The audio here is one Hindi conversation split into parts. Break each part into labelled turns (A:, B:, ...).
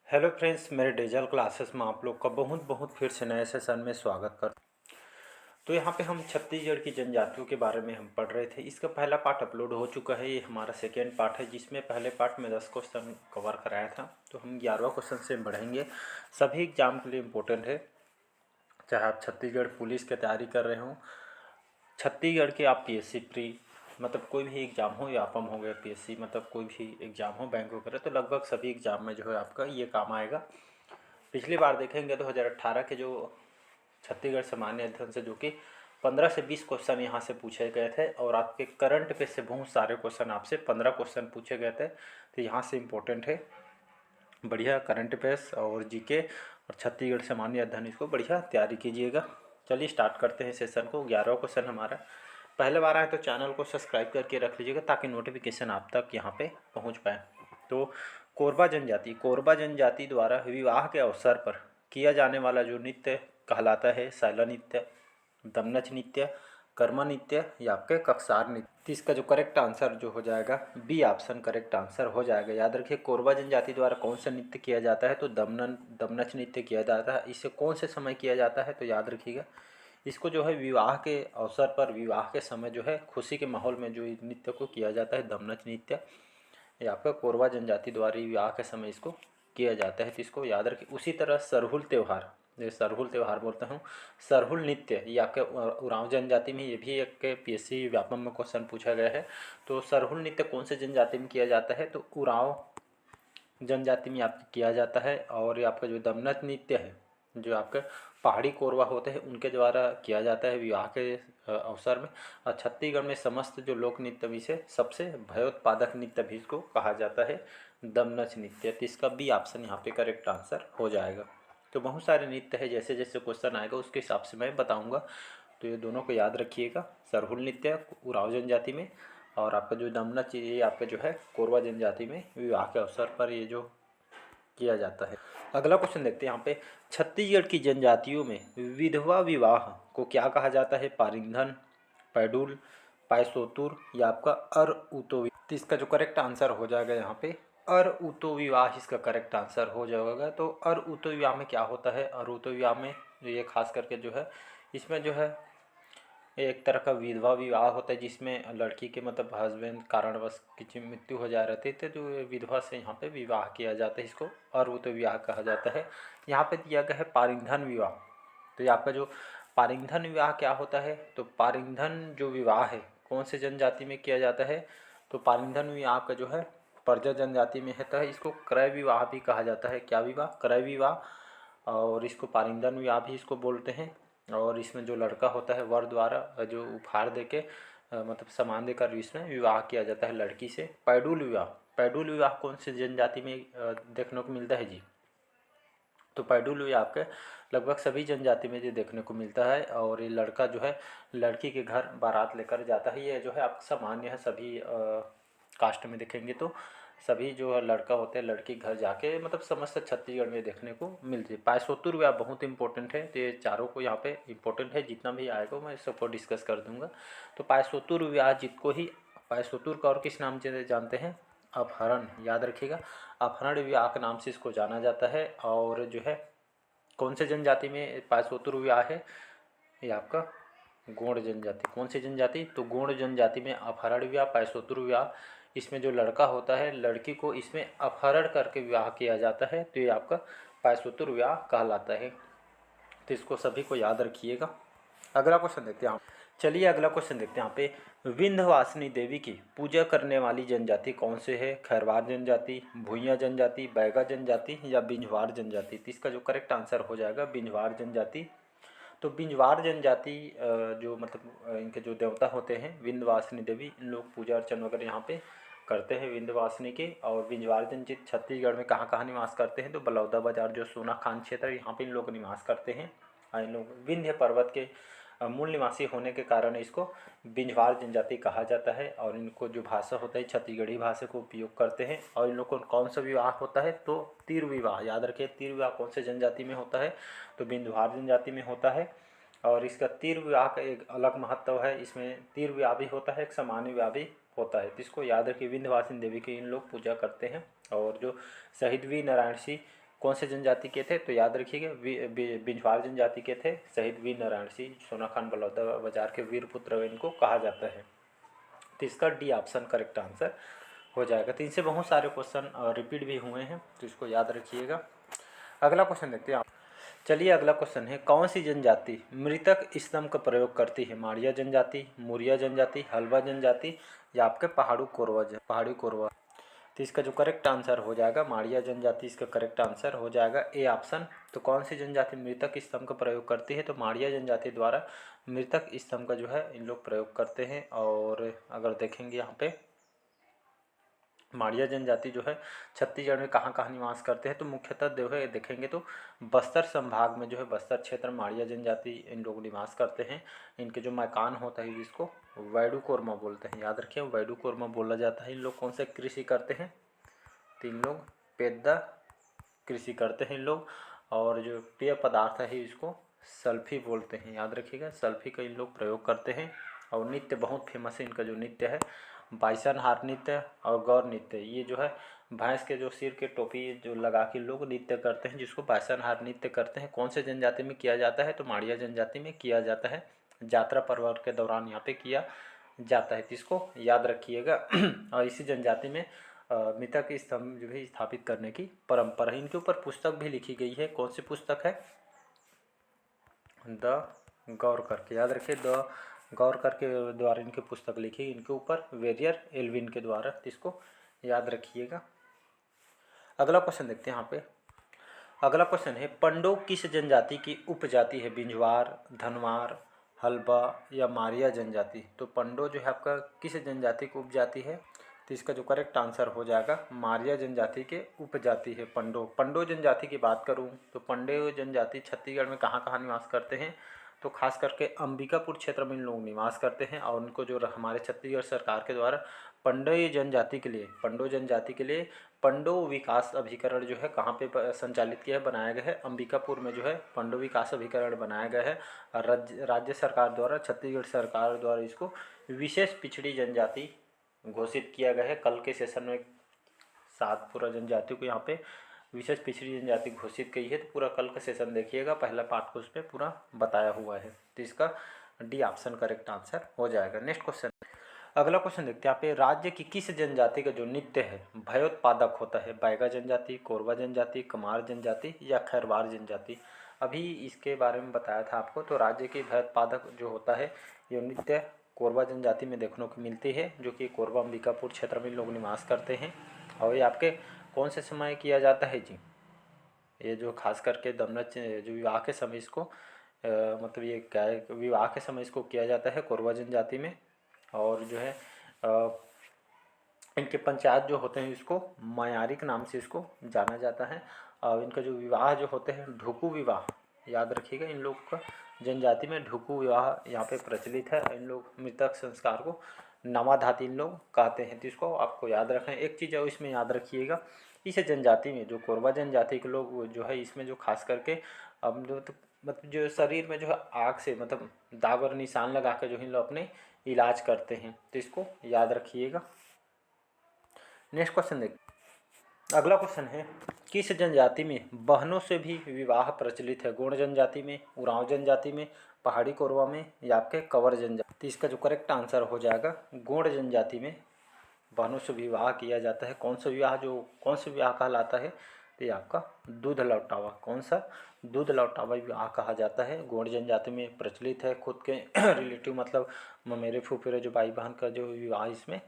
A: हेलो फ्रेंड्स, मेरे डिजिटल क्लासेस में आप लोग का बहुत बहुत फिर से नए सेशन में स्वागत कर। तो यहाँ पे हम छत्तीसगढ़ की जनजातियों के बारे में हम पढ़ रहे थे। इसका पहला पार्ट अपलोड हो चुका है। ये हमारा सेकेंड पार्ट है, जिसमें पहले पार्ट में 10 क्वेश्चन कवर कराया था। तो हम 11वां क्वेश्चन से बढ़ेंगे। सभी एग्जाम के लिए इम्पोर्टेंट है, चाहे आप छत्तीसगढ़ पुलिस की तैयारी कर रहे हो, छत्तीसगढ़ के आप पीएससी प्री मतलब कोई भी एग्ज़ाम हो, या आपम हो गया पीएससी मतलब कोई भी एग्ज़ाम हो बैंक वगैरह, तो लगभग सभी एग्ज़ाम में जो है आपका ये काम आएगा। पिछली बार देखेंगे 2018 के जो छत्तीसगढ़ सामान्य अध्ययन से जो कि 15 से 20 क्वेश्चन यहाँ से पूछे गए थे, और आपके करंट पे से बहुत सारे क्वेश्चन आपसे 15 क्वेश्चन पूछे गए थे। तो यहाँ से इम्पोर्टेंट है, बढ़िया करंट अफेयर्स और जीके और छत्तीसगढ़ सामान्य अध्ययन, इसको बढ़िया तैयारी कीजिएगा। चलिए स्टार्ट करते हैं सेशन को। 11वां क्वेश्चन हमारा। पहले बार आए तो चैनल को सब्सक्राइब करके रख लीजिएगा, ताकि नोटिफिकेशन आप तक यहाँ पे पहुँच पाए। तो कोरबा जनजाति द्वारा विवाह के अवसर पर किया जाने वाला जो नृत्य कहलाता है सैला नृत्य, दमनच नृत्य, कर्मा नृत्य या आपके कक्सार नृत्य। तो इसका जो करेक्ट आंसर जो हो जाएगा बी ऑप्शन करेक्ट आंसर हो जाएगा। याद रखिए, कोरबा जनजाति द्वारा कौन सा नृत्य किया जाता है, तो दमनच नृत्य किया जाता है। इसे कौन से समय किया जाता है, तो याद रखिएगा इसको जो है विवाह के अवसर पर, विवाह के समय जो है खुशी के माहौल में जो इस नृत्य को किया जाता है, दमनच नृत्य, ये आपका कोरबा जनजाति द्वारा विवाह के समय इसको किया जाता है। तो इसको याद रखिए। उसी तरह सरहुल त्यौहार, ये सरहुल त्यौहार बोलता हूँ, सरहुल नृत्य ये आपके उरांव जनजाति में, ये भी एक पीएससी व्यापम में क्वेश्चन पूछा गया है। तो सरहुल नृत्य कौन से जनजाति में किया जाता है, तो उरांव जनजाति में आपका किया जाता है। और ये आपका जो दमनच नृत्य है, जो आपके पहाड़ी कोरवा होते हैं उनके द्वारा किया जाता है विवाह के अवसर में। और छत्तीसगढ़ में समस्त जो लोक नृत्य भी से सबसे भयोत्पादक नृत्य भी इसको कहा जाता है, दमनच नृत्य। तो इसका बी ऑप्शन यहाँ पे करेक्ट आंसर हो जाएगा। तो बहुत सारे नृत्य है, जैसे जैसे क्वेश्चन आएगा उसके हिसाब से मैं बताऊँगा। तो ये दोनों को याद रखिएगा, सरहुल नृत्य उरांव जनजाति में, और आपका जो दमनच ये आपका जो है कोरवा जनजाति में विवाह के अवसर पर ये जो किया जाता है। अगला क्वेश्चन देखते हैं यहाँ पे। छत्तीसगढ़ की जनजातियों में विधवा विवाह को क्या कहा जाता है, पारिंधन, पैडुल, पायसोतुर या आपका अर उतो। तो इसका जो करेक्ट आंसर हो जाएगा यहाँ पे अर उतो विवाह, इसका करेक्ट आंसर हो जाएगा। तो अर उतो विवाह में क्या होता है, अर उतो विवाह में ये खास करके जो है इसमें जो है एक तरह का विधवा विवाह होता है, जिसमें लड़की के मतलब हस्बैंड कारणवश किसी मृत्यु हो जा रही थी, तो जो विधवा से यहाँ पे विवाह किया जाता है, इसको अरुत विवाह कहा जाता है। यहाँ पे दिया गया है पारिंधन विवाह। तो ये आपका जो पारिंधन विवाह क्या होता है, तो पारिंधन जो विवाह है कौन से जनजाति में किया जाता है, तो पारिंधन विवाह आपका जो है परजा जनजाति में होता है। इसको क्रय विवाह भी कहा जाता है। क्या विवाह, क्रय विवाह, और इसको पारिंधन विवाह भी इसको बोलते हैं। और इसमें जो लड़का होता है वर द्वारा जो उपहार देके मतलब सामान देकर इसमें विवाह किया जाता है लड़की से। पैडुल विवाह, पैडुल विवाह कौन से जनजाति में देखने को मिलता है जी, तो पैडुल विवाह आपके लगभग सभी जनजाति में ये देखने को मिलता है। और ये लड़का जो है लड़की के घर बारात लेकर जाता है। ये जो है आप सामान्य है, सभी कास्ट में देखेंगे तो सभी जो है लड़का होते हैं लड़की घर जाके मतलब समस्त छत्तीसगढ़ में देखने को मिलती है। पायसोतुर विवाह बहुत इंपॉर्टेंट है, तो ये चारों को यहाँ पे इंपॉर्टेंट है, जितना भी आएगा मैं सबको डिस्कस कर दूंगा। तो पायसोतुर विवाह जिसको ही पायसोतुर का और किस नाम से जानते हैं, अपहरण, याद रखिएगा, अपहरण विवाह के नाम से इसको जाना जाता है। और जो है कौन से जनजाति में पायसोतुर विवाह है, ये आपका गोंड जनजाति। कौन सी जनजाति, तो गोंड जनजाति में अपहरण विवाह, पायसोतुर विवाह। इसमें जो लड़का होता है लड़की को इसमें अपहरण करके विवाह किया जाता है, तो ये आपका पायसोतुर विवाह कहलाता है। तो इसको सभी को याद रखिएगा। अगला क्वेश्चन देखते हैं। चलिए अगला क्वेश्चन देखते हैं। यहाँ पे विंध्यवासिनी देवी की पूजा करने वाली जनजाति कौन से है, खैरवार जनजाति, भूइयाँ जनजाति, बैगा जनजाति या बिंझवार जनजाति। तो इसका जो करेक्ट आंसर हो जाएगा बिंझवार जनजाति। तो बिंझवार जनजाति जो मतलब इनके जो देवता होते हैं विंध्यवासिनी देवी, इन लोग पूजा अर्चन वगैरह यहाँ पे करते हैं विंध्यवासिनी के। और बिंझवार जनजाति छत्तीसगढ़ में कहाँ कहाँ निवास करते हैं, तो बलौदा बाजार जो सोना खान क्षेत्र है यहाँ पे इन लोग निवास करते हैं। और इन लोग विंध्य पर्वत के मूल निवासी होने के कारण इसको बिंझवार जनजाति कहा जाता है। और इनको जो भाषा होता है छत्तीसगढ़ी भाषा को उपयोग करते हैं। और इन लोग को कौन सा विवाह होता है, तो तीर विवाह, याद रखिए तीर विवाह कौन से जनजाति में होता है, तो बिंझवार जनजाति में होता है। और इसका तीर विवाह का एक अलग महत्व है, इसमें तीर विवाह भी होता है, एक सामान्य विवाह भी होता है। तो इसको याद रखिए, विंध्यवासिनी देवी की इन लोग पूजा करते हैं। और जो शहीद वीर नारायण सिंह कौन से जनजाति के थे? तो याद रखिएगा बिंजवार जनजाति के थे। शहीद वीर नारायण सिंह सोनाखान बलौदा बाजार के वीर पुत्र इनको कहा जाता है। तो इसका डी ऑप्शन करेक्ट आंसर हो जाएगा। तो इनसे बहुत सारे क्वेश्चन रिपीट भी हुए हैं, तो इसको याद रखिएगा। अगला क्वेश्चन देखते हैं। चलिए अगला क्वेश्चन है, कौन सी जनजाति मृतक स्तंभ का प्रयोग करती है? माड़िया जनजाति, मुरिया जनजाति, हल्बा जनजाति या आपके पहाड़ी कोरवा। तो इसका जो करेक्ट आंसर हो जाएगा माड़िया जनजाति, इसका करेक्ट आंसर हो जाएगा ए ऑप्शन। तो कौन सी जनजाति मृतक स्तंभ का प्रयोग करती है? तो माड़िया जनजाति द्वारा मृतक स्तंभ का जो है इन लोग प्रयोग करते हैं। और अगर देखेंगे यहाँ पे माड़िया जनजाति जो है छत्तीसगढ़ में कहाँ कहाँ निवास करते हैं? तो मुख्यतः जो है देखेंगे तो बस्तर संभाग में जो है बस्तर क्षेत्र में माड़िया जनजाति इन लोग निवास करते हैं। इनके जो मकान होता है जिसको वैडू कोरमा बोलते हैं, याद रखिए वैडू कोरमा बोला जाता है। इन लोग कौन से कृषि करते हैं? तो इन लोग पेद्दा कृषि करते हैं इन लोग। और जो पेय पदार्थ है इसको सल्फी बोलते हैं, याद रखिएगा सल्फी का इन लोग प्रयोग करते हैं। और नृत्य बहुत फेमस है इनका जो नृत्य है बाइसन हार नृत्य और गौर नृत्य। ये जो है भैंस के जो सिर के टोपी जो लगा के लोग नृत्य करते हैं जिसको बाइसन हार नृत्य करते हैं। कौन से जनजाति में किया जाता है? तो माड़िया जनजाति में किया जाता है। यात्रा पर्व के दौरान यहाँ पे किया जाता है, जिसको याद रखिएगा। और इसी जनजाति में मृतक स्तंभ जो है स्थापित करने की परंपरा है। इनके ऊपर पुस्तक भी लिखी गई है। कौन सी पुस्तक है? द गौर करके, याद रखिए द गौर करके द्वारा इनकी पुस्तक लिखी इनके ऊपर वेरियर एल्विन के द्वारा, इसको याद रखिएगा। अगला क्वेश्चन देखते हैं यहाँ पे। अगला क्वेश्चन है, पंडो किस जनजाति की उपजाति है? बिंजवार, धनवार, हल्बा या मारिया जनजाति। तो पंडो जो है आपका किस जनजाति की उपजाति है? तो इसका जो करेक्ट आंसर हो जाएगा मारिया जनजाति के उपजाति है पंडो। पंडो जनजाति की बात करूं तो पंडो जनजाति छत्तीसगढ़ में कहाँ कहाँ निवास करते हैं? तो खास करके अंबिकापुर क्षेत्र में इन लोग निवास करते हैं। और उनको जो हमारे छत्तीसगढ़ सरकार के द्वारा पंडो जनजाति के लिए पंडो विकास अभिकरण जो है कहाँ पे संचालित किया है, बनाया गया है? अंबिकापुर में जो है पंडो विकास अभिकरण बनाया गया है। राज्य सरकार द्वारा, छत्तीसगढ़ सरकार द्वारा इसको विशेष पिछड़ी जनजाति घोषित किया गया है। कल के सेशन में 7 पूरा जनजातियों को यहाँ पे विशेष पिछड़ी जनजाति घोषित की है। तो पूरा कल का सेशन देखिएगा, पहला पार्ट को उस पर पूरा बताया हुआ है। तो इसका डी ऑप्शन करेक्ट आंसर हो जाएगा। नेक्स्ट क्वेश्चन, अगला क्वेश्चन देखते हैं यहाँ पे। राज्य की किस जनजाति का जो नृत्य है भयोत्पादक होता है? बैगा जनजाति, कोरवा जनजाति, कमार जनजाति या खैरवार जनजाति। अभी इसके बारे में बताया था आपको। तो राज्य की भयोत्पादक जो होता है ये नृत्य कोरवा जनजाति में देखने को मिलती है, जो कि कोरवा अंबिकापुर क्षेत्र में लोग निवास करते हैं। और ये आपके कौन से समय किया जाता है जी? ये जो खास करके दमनच जो विवाह के समय इसको मतलब ये क्या है, विवाह के समय इसको किया जाता है कोरवा जनजाति में। और जो है इनके पंचायत जो होते हैं इसको मयारिक नाम से इसको जाना जाता है। और इनका जो विवाह जो होते हैं ढुकू विवाह, याद रखिएगा इन लोग का जनजाति में ढुकू विवाह यहाँ पे प्रचलित है। इन लोग मृतक संस्कार को नवाधाती इन लोग कहते हैं। तो इसको आपको याद रखना है। एक चीज़ है इसमें याद रखिएगा, इस जनजाति में जो कोरवा जनजाति के लोग जो है इसमें जो खास करके अब जो मतलब जो शरीर में जो है आग से मतलब दाग और निशान लगा कर जो इन लोग अपने इलाज करते हैं। तो इसको याद रखिएगा। नेक्स्ट क्वेश्चन देख, अगला क्वेश्चन है, किस जनजाति में बहनों से भी विवाह प्रचलित है? गोंड जनजाति में, उरांव जनजाति में, पहाड़ी कोरवा में या आपके कंवर जनजाति। तो इसका जो करेक्ट आंसर हो जाएगा गोंड जनजाति में बहनों से विवाह किया जाता है। कौन सा विवाह कहलाता है? तो ये आपका दूध लौटावा। कौन सा? दूध लौटावा विवाह कहा जाता है। गोंड जनजाति में प्रचलित है। खुद के रिलेटिव मतलब ममेरे फूफेरे जो भाई बहन का जो विवाह इसमें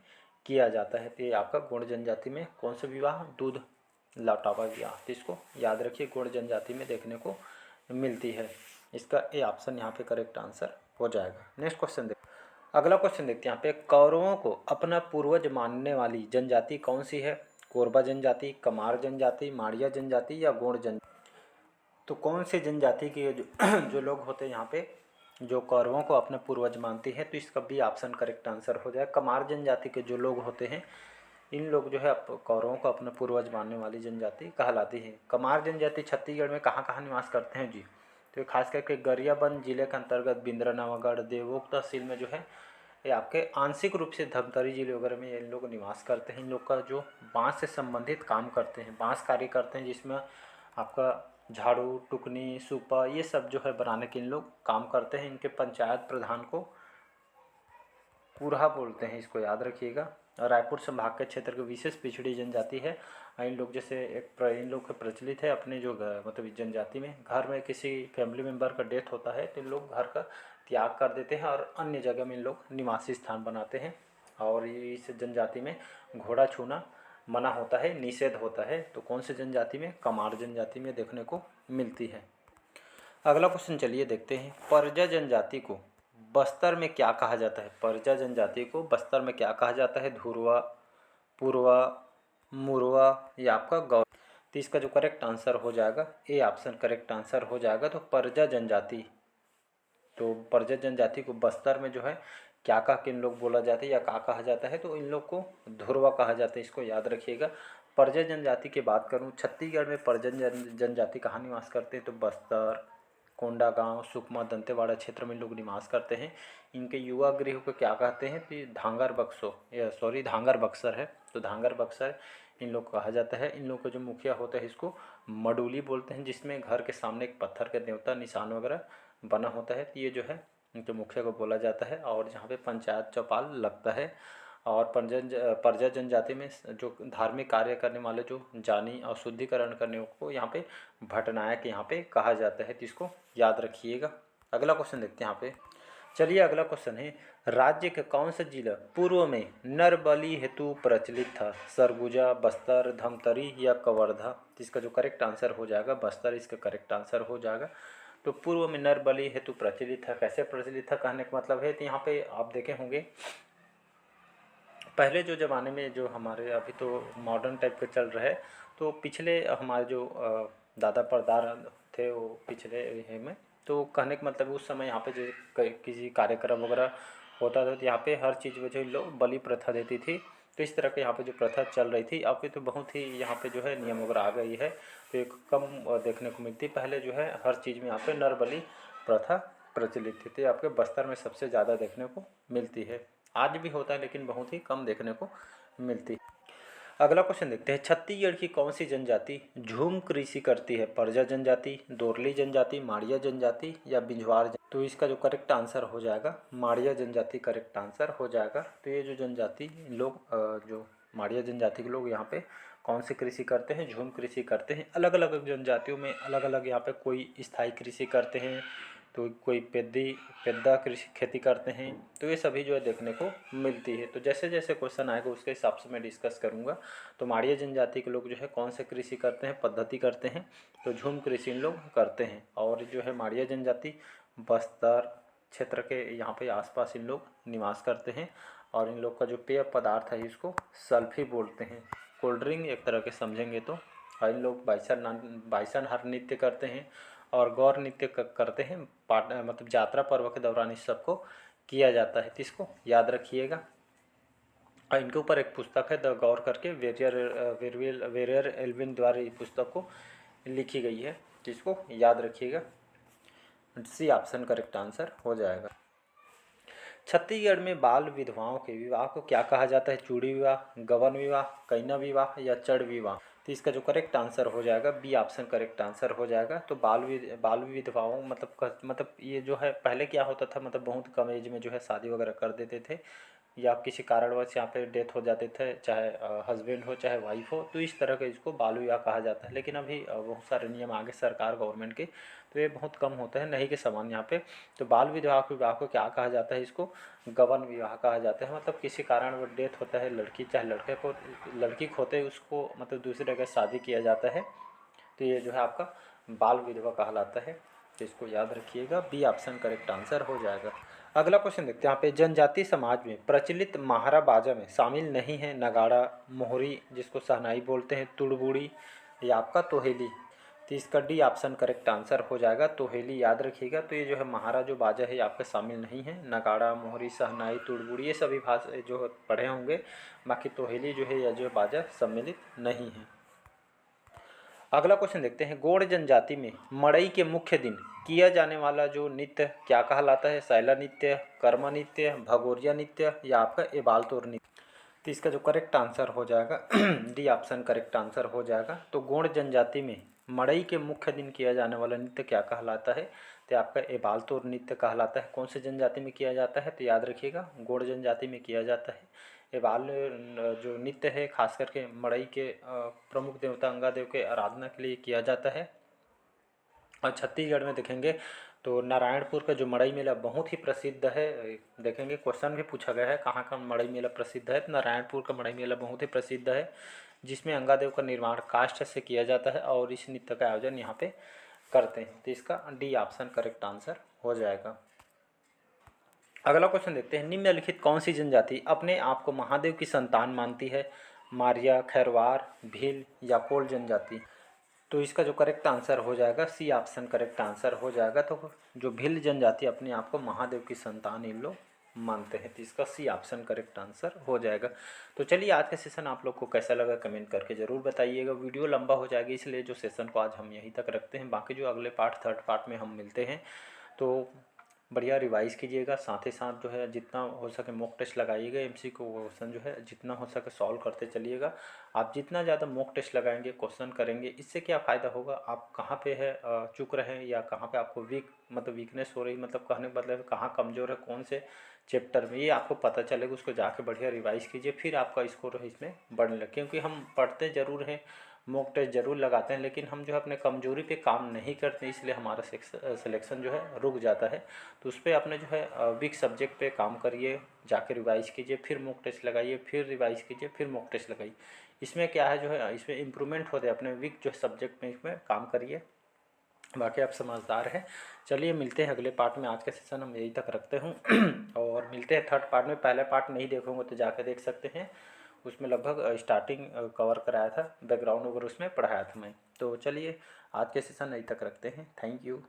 A: किया जाता है। तो ये आपका गोंड जनजाति में कौन सा विवाह? दूध लौटावा विवाह। तो इसको याद रखिए, गोंड जनजाति में देखने को मिलती है। इसका ए ऑप्शन यहाँ पे करेक्ट आंसर हो जाएगा। नेक्स्ट क्वेश्चन देख, अगला क्वेश्चन देखते हैं यहाँ पे। कौरवों को अपना पूर्वज मानने वाली जनजाति कौन सी है? कोरबा जनजाति, कमार जनजाति, माड़िया जनजाति या गोंड जनजाति। तो कौन से जनजाति के जो लोग होते हैं यहाँ पे जो कौरवों को अपना पूर्वज मानती है? तो इसका भी ऑप्शन करेक्ट आंसर हो जाए। कमार जनजाति के जो लोग होते हैं इन लोग जो है कौरवों को अपना पूर्वज मानने वाली जनजाति कहलाती है। कमार जनजाति छत्तीसगढ़ में कहाँ कहाँ निवास करते हैं जी? तो खास करके गरियाबंद जिले के अंतर्गत बिंद्रा नवागढ़ देवोग तहसील में जो है ये आपके आंशिक रूप से धमतरी जिले वगैरह में इन लोग निवास करते हैं। इन लोग का जो बांस से संबंधित काम करते हैं, बांस कार्य करते हैं, जिसमें आपका झाड़ू, टुकनी, सूपा ये सब जो है बनाने के इन लोग काम करते हैं। इनके पंचायत प्रधान को कुरहा बोलते हैं, इसको याद रखिएगा। और रायपुर संभाग के क्षेत्र की विशेष पिछड़ी जनजाति है। इन लोग जैसे इन लोग का प्रचलित है अपने जो मतलब इस जनजाति में घर में किसी फैमिली मेम्बर का डेथ होता है तो इन लोग घर का त्याग कर देते हैं और अन्य जगह में इन लोग निवासी स्थान बनाते हैं। और इस जनजाति में घोड़ा छूना मना होता है, निषेध होता है। तो कौन सी जनजाति में? कमार जनजाति में देखने को मिलती है। अगला क्वेश्चन चलिए देखते हैं। परजा जनजाति को बस्तर में क्या कहा जाता है? परजा जनजाति को बस्तर में क्या कहा जाता है? धुरवा, पुरवा, मुरवा या आपका गौ। तो इसका जो करेक्ट आंसर हो जाएगा ए ऑप्शन करेक्ट आंसर हो जाएगा। तो परजा जनजाति, तो परजा जनजाति को बस्तर में जो है क्या कह के इन लोग बोला जाता है या क्या कहा जाता है? तो इन लोग को धुरवा कहा जाता है, इसको याद रखिएगा। परजा जनजाति की बात करूं, छत्तीसगढ़ में परजा जनजाति कहाँ निवास करते हैं? तो बस्तर, कोंडागांव, सुकमा, दंतेवाड़ा क्षेत्र में लोग निवास करते हैं। इनके युवा गृह को क्या कहते हैं? तो धांगर बक्सो या सॉरी धांगर बक्सर है, तो धांगर बक्सर इन लोग कहा जाता है। इन लोग का जो मुखिया होता है इसको मडूली बोलते हैं, जिसमें घर के सामने एक पत्थर के देवता निशान वगैरह बना होता है। तो ये जो है इनके मुखिया को बोला जाता है। और जहाँ पे पंचायत चौपाल लगता है। और परजा जनजाति में जो धार्मिक कार्य करने वाले जो जानी और शुद्धिकरण करने को यहाँ पे भटनायक यहाँ पे कहा जाता है, तो इसको याद रखिएगा। अगला क्वेश्चन देखते हैं यहाँ पे। चलिए अगला क्वेश्चन है, राज्य के कौन सा जिला पूर्व में नर बलि हेतु प्रचलित था? सरगुजा, बस्तर, धमतरी या कवर्धा? तो इसका जो करेक्ट आंसर हो जाएगा बस्तर, इसका करेक्ट आंसर हो जाएगा। तो पूर्व में नर बलि हेतु प्रचलित था, कैसे प्रचलित था कहने का मतलब है, तो यहाँ पे आप देखे होंगे पहले जो ज़माने में जो हमारे अभी तो मॉडर्न टाइप के चल रहे, तो पिछले हमारे जो दादा परदादा थे वो पिछले है में, तो कहने का मतलब उस समय यहाँ पे जो किसी कार्यक्रम वगैरह होता था तो यहाँ पे हर चीज़ में जो लोग बलि प्रथा देती थी। तो इस तरह के यहाँ पे जो प्रथा चल रही थी, अब तो बहुत ही यहाँ पे जो है नियम वगैरह आ गई है, तो एक कम देखने को मिलती। पहले जो है हर चीज़ में यहाँ पे नर बलि प्रथा प्रचलित थी, तो आपके बस्तर में सबसे ज़्यादा देखने को मिलती है। आज भी होता है लेकिन बहुत ही कम देखने को मिलती है। अगला क्वेश्चन देखते हैं, छत्तीसगढ़ की कौन सी जनजाति झूम कृषि करती है? परजा जनजाति, दोरली जनजाति, माड़िया जनजाति या बिंझवार तो इसका जो करेक्ट आंसर हो जाएगा माड़िया जनजाति करेक्ट आंसर हो जाएगा। तो ये जो जनजाति लोग जो माड़िया जनजाति के लोग यहाँ पे कौन सी कृषि करते हैं? झूम कृषि करते हैं। अलग अलग जनजातियों में अलग अलग यहाँ पे कोई स्थायी कृषि करते हैं, तो कोई पेद्दा कृषि खेती करते हैं। तो ये सभी जो है देखने को मिलती है। तो जैसे जैसे क्वेश्चन आएगा उसके हिसाब से मैं डिस्कस करूँगा। तो माड़िया जनजाति के लोग जो है कौन से कृषि करते हैं, पद्धति करते हैं? तो झूम कृषि इन लोग करते हैं। और जो है माड़िया जनजाति बस्तर क्षेत्र के यहाँ पे आसपास इन लोग निवास करते हैं। और इन लोग का जो पेय पदार्थ है इसको सल्फी बोलते हैं, कोल्ड ड्रिंक एक तरह के समझेंगे तो। और इन लोग बाइसन हर नृत्य करते हैं और गौर नृत्य करते हैं। मतलब यात्रा पर्व के दौरान इस सबको किया जाता है, तो इसको याद रखिएगा। और इनके ऊपर एक पुस्तक है द गौर करके, वेरियर एल्विन द्वारा ये पुस्तक को लिखी गई है, जिसको याद रखिएगा। सी ऑप्शन करेक्ट आंसर हो जाएगा। छत्तीसगढ़ में बाल विधवाओं के विवाह को क्या कहा जाता है? चूड़ी विवाह, गवन विवाह, कन्या विवाह या चढ़ विवाह? तो इसका जो करेक्ट आंसर हो जाएगा बी ऑप्शन करेक्ट आंसर हो जाएगा। तो बाल विधवाओं मतलब ये जो है पहले क्या होता था, मतलब बहुत कम एज में जो है शादी वगैरह कर देते थे, या किसी कारणवश यहाँ पे डेथ हो जाते थे, चाहे हस्बैंड हो चाहे वाइफ हो, तो इस तरह का इसको बाल विवाह कहा जाता है। लेकिन अभी बहुत सारे नियम आगे सरकार गवर्नमेंट के, तो ये बहुत कम होता है, नहीं के समान यहाँ पे। तो बाल विधवा विवाह को क्या कहा जाता है? इसको गवन विवाह कहा जाता है। मतलब किसी कारण वो डेथ होता है, लड़की चाहे लड़के को, लड़की को होते उसको मतलब दूसरी जगह शादी किया जाता है, तो ये जो है आपका बाल विधवा कहलाता है। तो इसको याद रखिएगा, बी ऑप्शन करेक्ट आंसर हो जाएगा। अगला क्वेश्चन देखते हैं यहाँ पे, जनजातीय समाज में प्रचलित महारा बाजा में शामिल नहीं है नगाड़ा, मोहरी जिसको शहनाई बोलते हैं, तुड़बुड़ी या आपका तोहेली? तो इसका डी ऑप्शन करेक्ट आंसर हो जाएगा, तोहेली याद रखिएगा। तो ये जो है महारा जो बाजा है आपका शामिल नहीं है, नगाड़ा, मोहरी, शहनाई, तुड़बुड़ी ये सभी भाषा जो पढ़े होंगे, बाकी तोहेली जो है या जो बाजा सम्मिलित नहीं है। अगला क्वेश्चन देखते हैं, गौड़ जनजाति में मड़ई के मुख्य दिन किया जाने वाला जो नृत्य क्या कहलाता है? सैला नृत्य, कर्मा नृत्य, भगोरिया नृत्य या आपका एबालतोर नृत्य? तो इसका जो करेक्ट आंसर हो जाएगा डी ऑप्शन करेक्ट आंसर हो जाएगा। तो गौड़ जनजाति में मड़ई के मुख्य दिन किया जाने वाला नृत्य क्या कहलाता है? तो आपका एबालतोर नृत्य कहलाता है। कौन से जनजाति में किया जाता है? तो याद रखिएगा गोंड जनजाति में किया जाता है। एबाल जो नृत्य है खास करके मड़ई के प्रमुख देवता अंगादेव के आराधना के लिए किया जाता है। और छत्तीसगढ़ में देखेंगे तो नारायणपुर का जो मड़ई मेला बहुत ही प्रसिद्ध है। देखेंगे क्वेश्चन भी पूछा गया है कहाँ का मड़ई मेला प्रसिद्ध है, तो नारायणपुर का मड़ई मेला बहुत ही प्रसिद्ध है, जिसमें अंगादेव का निर्माण काष्ठ से किया जाता है और इस नृत्य का आयोजन यहाँ पे करते हैं। तो इसका डी ऑप्शन करेक्ट आंसर हो जाएगा। अगला क्वेश्चन देखते हैं, निम्नलिखित कौन सी जनजाति अपने आप को महादेव की संतान मानती है? मारिया, खैरवार, भील या कोल जनजाति? तो इसका जो करेक्ट आंसर हो जाएगा सी ऑप्शन करेक्ट आंसर हो जाएगा। तो जो भील जनजाति अपने आप को महादेव की संतान इन लोग मानते हैं, तो इसका सी ऑप्शन करेक्ट आंसर हो जाएगा। तो चलिए आज का सेशन आप लोग को कैसा लगा कमेंट करके ज़रूर बताइएगा। वीडियो लंबा हो जाएगी इसलिए जो सेशन को आज हम यहीं तक रखते हैं। बाकी जो अगले पार्ट थर्ड पार्ट में हम मिलते हैं तो बढ़िया रिवाइज़ कीजिएगा। साथ ही साथ जो है जितना हो सके मॉक टेस्ट लगाइएगा। एमसीक्यू क्वेश्चन जो है जितना हो सके सॉल्व करते चलिएगा। आप जितना ज़्यादा मॉक टेस्ट लगाएंगे क्वेश्चन करेंगे, इससे क्या फ़ायदा होगा, आप कहाँ पे है चूक रहे हैं या कहाँ पे आपको वीकनेस हो रही, मतलब कहने का मतलब कहाँ कमज़ोर है कौन से चैप्टर में, ये आपको पता चलेगा। उसको जाके बढ़िया रिवाइज़ कीजिए, फिर आपका स्कोर इसमें बढ़ने लगे। क्योंकि हम पढ़ते ज़रूर हैं, मॉक टेस्ट ज़रूर लगाते हैं, लेकिन हम जो है अपने कमजोरी पे काम नहीं करते, इसलिए हमारा सिलेक्शन जो है रुक जाता है। तो उस पर अपने जो है वीक सब्जेक्ट पे काम करिए, जाके रिवाइज़ कीजिए, फिर मॉक टेस्ट लगाइए, फिर रिवाइज़ कीजिए, फिर मॉक टेस्ट लगाइए। इसमें क्या है जो है इसमें इम्प्रूवमेंट होते हैं। अपने वीक जो सब्जेक्ट में इसमें काम करिए। बाकी आप समझदार हैं। चलिए मिलते हैं अगले पार्ट में। आज का सेशन हम यही तक रखते हूँ और मिलते हैं थर्ड पार्ट में। पहले पार्ट नहीं देखोगे तो जाकर देख सकते हैं, उसमें लगभग स्टार्टिंग कवर कराया था, बैकग्राउंड वगैरह उसमें पढ़ाया था मैं। तो चलिए आज के सेशन यहीं तक रखते हैं। Thank you.